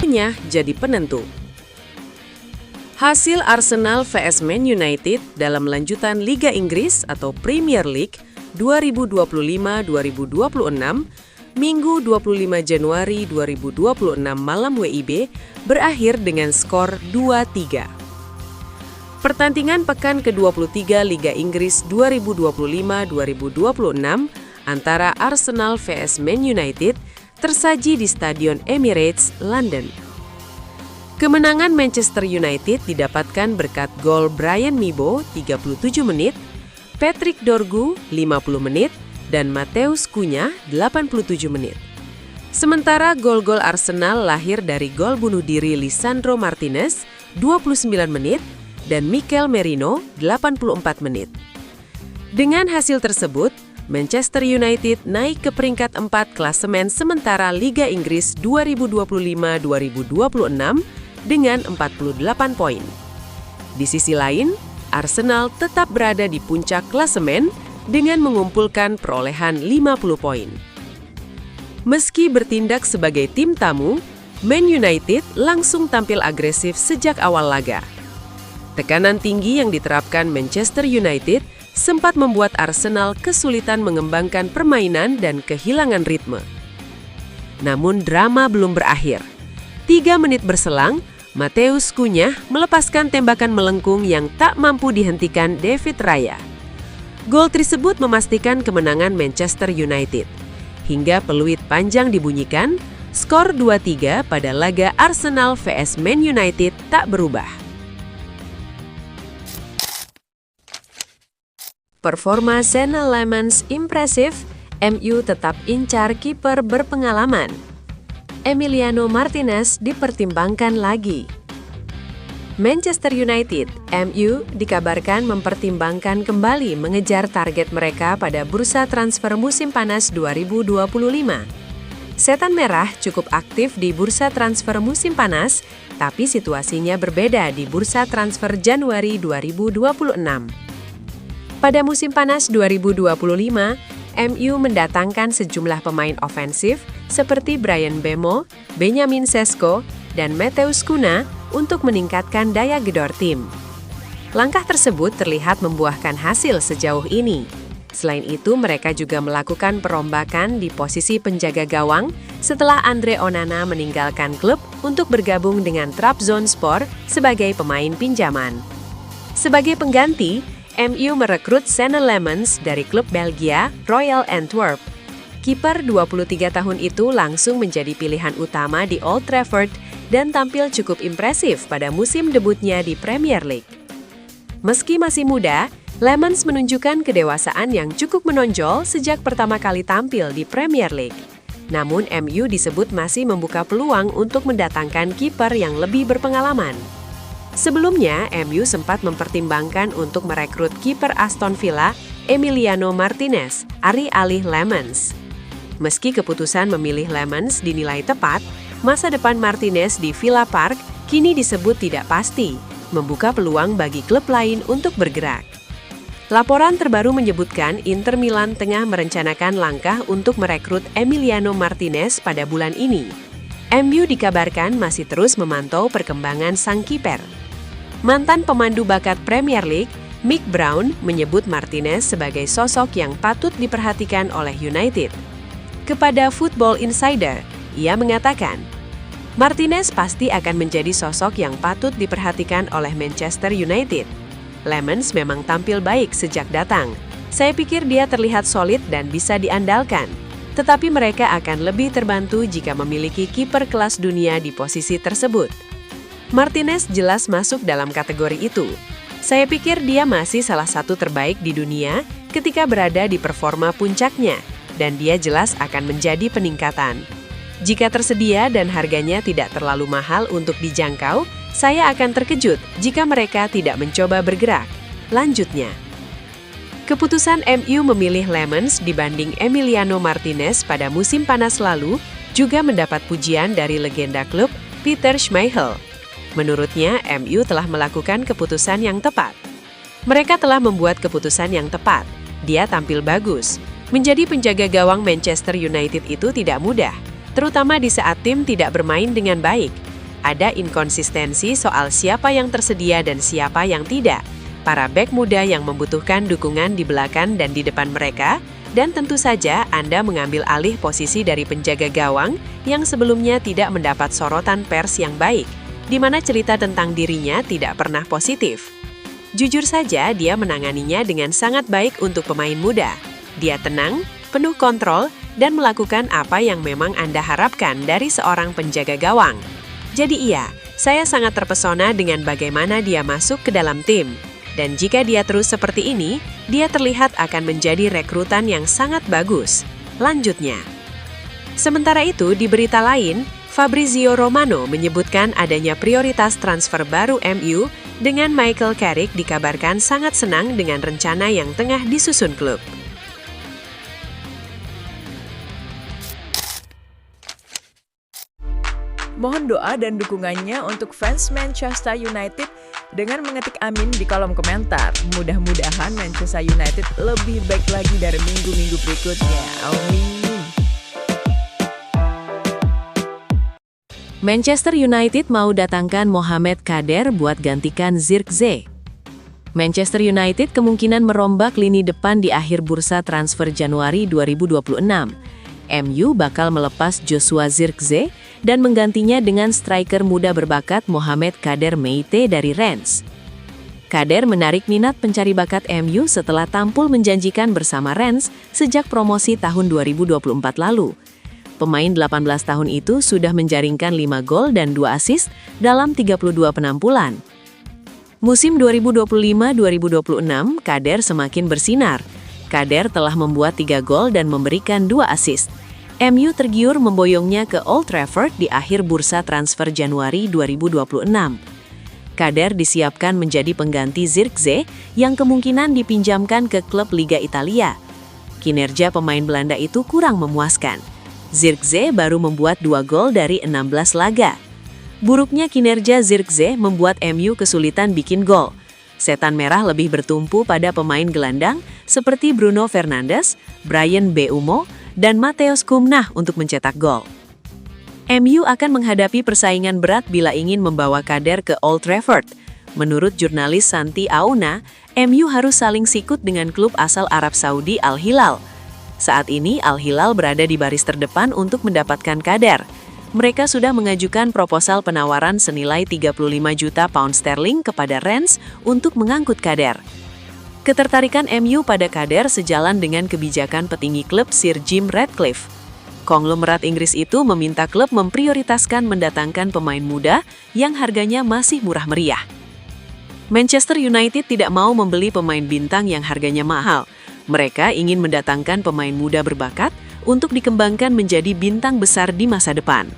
akhirnya jadi penentu. Hasil Arsenal vs Man United dalam lanjutan Liga Inggris atau Premier League 2025-2026 Minggu 25 Januari 2026 malam WIB berakhir dengan skor 2-3. Pertandingan pekan ke-23 Liga Inggris 2025-2026 antara Arsenal vs Man United tersaji di Stadion Emirates, London. Kemenangan Manchester United didapatkan berkat gol Brian Mibo 37 menit, Patrick Dorgu 50 menit, dan Mateus Cunha 87 menit. Sementara gol-gol Arsenal lahir dari gol bunuh diri Lisandro Martinez 29 menit dan Mikel Merino 84 menit. Dengan hasil tersebut, Manchester United naik ke peringkat 4 klasemen sementara Liga Inggris 2025-2026 dengan 48 poin. Di sisi lain, Arsenal tetap berada di puncak klasemen dengan mengumpulkan perolehan 50 poin. Meski bertindak sebagai tim tamu, Man United langsung tampil agresif sejak awal laga. Tekanan tinggi yang diterapkan Manchester United sempat membuat Arsenal kesulitan mengembangkan permainan dan kehilangan ritme. Namun drama belum berakhir. 3 menit berselang, Mateus Cunha melepaskan tembakan melengkung yang tak mampu dihentikan David Raya. Gol tersebut memastikan kemenangan Manchester United. Hingga peluit panjang dibunyikan, skor 2-3 pada laga Arsenal vs Man United tak berubah. Performa Senne Lammens impresif, MU tetap incar kiper berpengalaman. Emiliano Martinez dipertimbangkan lagi. Manchester United, MU, dikabarkan mempertimbangkan kembali mengejar target mereka pada bursa transfer musim panas 2025. Setan Merah cukup aktif di bursa transfer musim panas, tapi situasinya berbeda di bursa transfer Januari 2026. Pada musim panas 2025, MU mendatangkan sejumlah pemain ofensif seperti Bryan Mbeumo, Benjamin Sesko, dan Mateus Cunha untuk meningkatkan daya gedor tim. Langkah tersebut terlihat membuahkan hasil sejauh ini. Selain itu, mereka juga melakukan perombakan di posisi penjaga gawang setelah Andre Onana meninggalkan klub untuk bergabung dengan Trabzonspor sebagai pemain pinjaman. Sebagai pengganti, MU merekrut Senne Lammens dari klub Belgia Royal Antwerp. Kiper 23 tahun itu langsung menjadi pilihan utama di Old Trafford dan tampil cukup impresif pada musim debutnya di Premier League. Meski masih muda, Lammens menunjukkan kedewasaan yang cukup menonjol sejak pertama kali tampil di Premier League. Namun MU disebut masih membuka peluang untuk mendatangkan kiper yang lebih berpengalaman. Sebelumnya, MU sempat mempertimbangkan untuk merekrut kiper Aston Villa, Emiliano Martinez, alih Lammens. Meski keputusan memilih Lammens dinilai tepat, masa depan Martinez di Villa Park kini disebut tidak pasti, membuka peluang bagi klub lain untuk bergerak. Laporan terbaru menyebutkan Inter Milan tengah merencanakan langkah untuk merekrut Emiliano Martinez pada bulan ini. MU dikabarkan masih terus memantau perkembangan sang kiper. Mantan pemandu bakat Premier League, Mick Brown, menyebut Martinez sebagai sosok yang patut diperhatikan oleh United. Kepada Football Insider, ia mengatakan, Martinez pasti akan menjadi sosok yang patut diperhatikan oleh Manchester United. Lammens memang tampil baik sejak datang. Saya pikir dia terlihat solid dan bisa diandalkan. Tetapi mereka akan lebih terbantu jika memiliki kiper kelas dunia di posisi tersebut. Martinez jelas masuk dalam kategori itu. Saya pikir dia masih salah satu terbaik di dunia ketika berada di performa puncaknya, dan dia jelas akan menjadi peningkatan. Jika tersedia dan harganya tidak terlalu mahal untuk dijangkau, saya akan terkejut jika mereka tidak mencoba bergerak. Lanjutnya, keputusan MU memilih Lammens dibanding Emiliano Martinez pada musim panas lalu juga mendapat pujian dari legenda klub Peter Schmeichel. Menurutnya, MU telah melakukan keputusan yang tepat. Mereka telah membuat keputusan yang tepat. Dia tampil bagus. Menjadi penjaga gawang Manchester United itu tidak mudah, terutama di saat tim tidak bermain dengan baik. ada inkonsistensi soal siapa yang tersedia dan siapa yang tidak. Para bek muda yang membutuhkan dukungan di belakang dan di depan mereka, dan tentu saja Anda mengambil alih posisi dari penjaga gawang yang sebelumnya tidak mendapat sorotan pers yang baik, di mana cerita tentang dirinya tidak pernah positif. Jujur saja, dia menanganinya dengan sangat baik untuk pemain muda. Dia tenang, penuh kontrol, dan melakukan apa yang memang Anda harapkan dari seorang penjaga gawang. Jadi iya, saya sangat terpesona dengan bagaimana dia masuk ke dalam tim. Dan jika dia terus seperti ini, dia terlihat akan menjadi rekrutan yang sangat bagus. Lanjutnya. Sementara itu, di berita lain, Fabrizio Romano menyebutkan adanya prioritas transfer baru MU dengan Michael Carrick dikabarkan sangat senang dengan rencana yang tengah disusun klub. Mohon doa dan dukungannya untuk fans Manchester United dengan mengetik amin di kolom komentar. Mudah-mudahan Manchester United lebih baik lagi dari minggu-minggu berikutnya. Amin. Manchester United mau datangkan Mohamed Kader buat gantikan Zirkzee. Manchester United kemungkinan merombak lini depan di akhir bursa transfer Januari 2026. MU bakal melepas Joshua Zirkzee dan menggantinya dengan striker muda berbakat Mohamed Kader Meite dari Rennes. Kader menarik minat pencari bakat MU setelah tampil menjanjikan bersama Rennes sejak promosi tahun 2024 lalu. Pemain 18 tahun itu sudah menjaringkan 5 gol dan 2 assist dalam 32 penampilan. Musim 2025-2026, Kader semakin bersinar. Kader telah membuat 3 gol dan memberikan 2 assist. MU tergiur memboyongnya ke Old Trafford di akhir bursa transfer Januari 2026. Kader disiapkan menjadi pengganti Zirkzee yang kemungkinan dipinjamkan ke klub Liga Italia. Kinerja pemain Belanda itu kurang memuaskan. Zirkzee baru membuat 2 gol dari 16 laga. Buruknya kinerja Zirkzee membuat MU kesulitan bikin gol. Setan merah lebih bertumpu pada pemain gelandang seperti Bruno Fernandes, Bryan Mbeumo, dan Matheus Cunha untuk mencetak gol. MU akan menghadapi persaingan berat bila ingin membawa Kader ke Old Trafford. Menurut jurnalis Santi Auna, MU harus saling sikut dengan klub asal Arab Saudi Al Hilal. Saat ini Al Hilal berada di baris terdepan untuk mendapatkan Kader. Mereka sudah mengajukan proposal penawaran senilai 35 juta pound sterling kepada Rennes untuk mengangkut Kader. Ketertarikan MU pada Kader sejalan dengan kebijakan petinggi klub Sir Jim Ratcliffe. Konglomerat Inggris itu meminta klub memprioritaskan mendatangkan pemain muda yang harganya masih murah meriah. Manchester United tidak mau membeli pemain bintang yang harganya mahal. Mereka ingin mendatangkan pemain muda berbakat untuk dikembangkan menjadi bintang besar di masa depan.